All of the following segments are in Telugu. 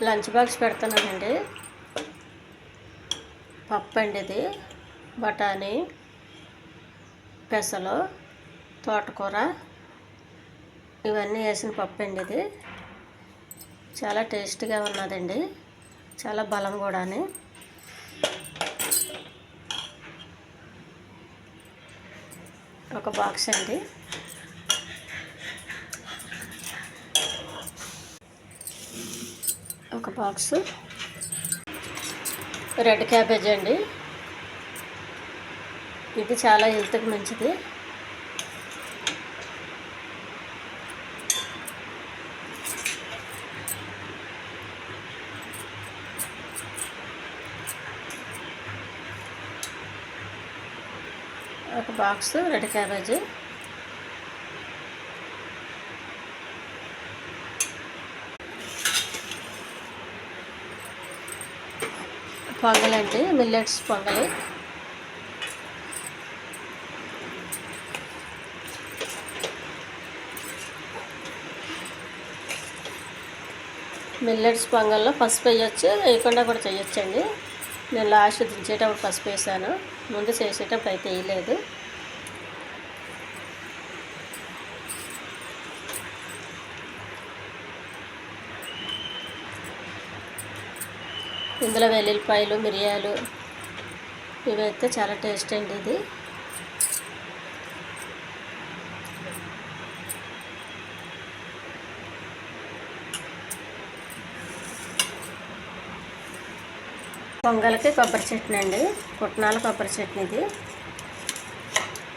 లంచ్ బాక్స్ పెడుతున్నానండి. పప్పు అండి ఇది. బఠానీ, పెసలు, తోటకూర ఇవన్నీ వేసిన పప్పు అండి ఇది. చాలా టేస్టీగా ఉన్నదండి, చాలా బలం కూడాని. ఒక బాక్స్ అండి. ఒక బాక్సు రెడ్ క్యాబేజ్ అండి. ఇది చాలా హెల్త్కి మంచిది. ఒక బాక్స్ రెడ్ క్యాబేజీ. పొంగలండి, మిల్లెట్స్ పొంగలి. మిల్లెట్స్ పొంగల్లో పసుపు వేయచ్చు, వేయకుండా కూడా చేయొచ్చండి. నేను లాస్ట్ దించేటప్పుడు పసుపు వేసాను, ముందు చేసేటప్పుడు అయితే వేయలేదు. ఇందులో వెల్లుల్లిపాయలు, మిరియాలు ఇవైతే చాలా టేస్ట్ అండి ఇది. పొంగల్కి కొబ్బరి చట్నీ అండి, పుట్నాల కొబ్బరి చట్నీ ఇది.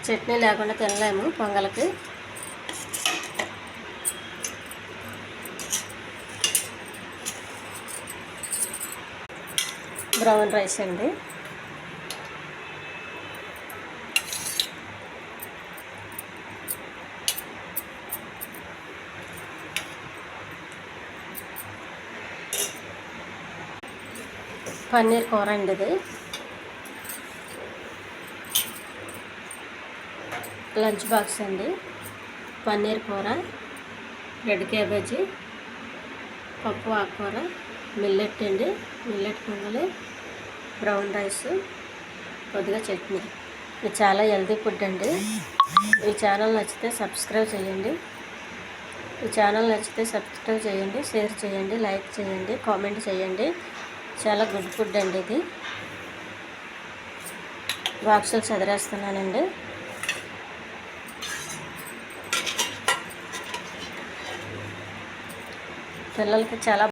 చట్నీ లేకుండా తినలేము పొంగల్కి. బ్రౌన్ రైస్ అండి. పన్నీర్ కూర అండి ఇది. లంచ్ బాక్స్ అండి. పన్నీర్ కూర, రెడ్ క్యాబేజీ, పప్పు ఆకుకూర, మిల్లెట్ అండి, మిల్లెట్ పొంగలి, బ్రౌన్ రైస్, కొద్దిగా చట్నీ. ఇది చాలా హెల్తీ ఫుడ్ అండి. ఈ ఛానల్ నచ్చితే సబ్స్క్రైబ్ చేయండి. షేర్ చేయండి, లైక్ చేయండి, కామెంట్ చేయండి. చాలా గుడ్ ఫుడ్ అండి ఇది. బాక్సులు చదిరేస్తున్నానండి. పిల్లలకి చాలా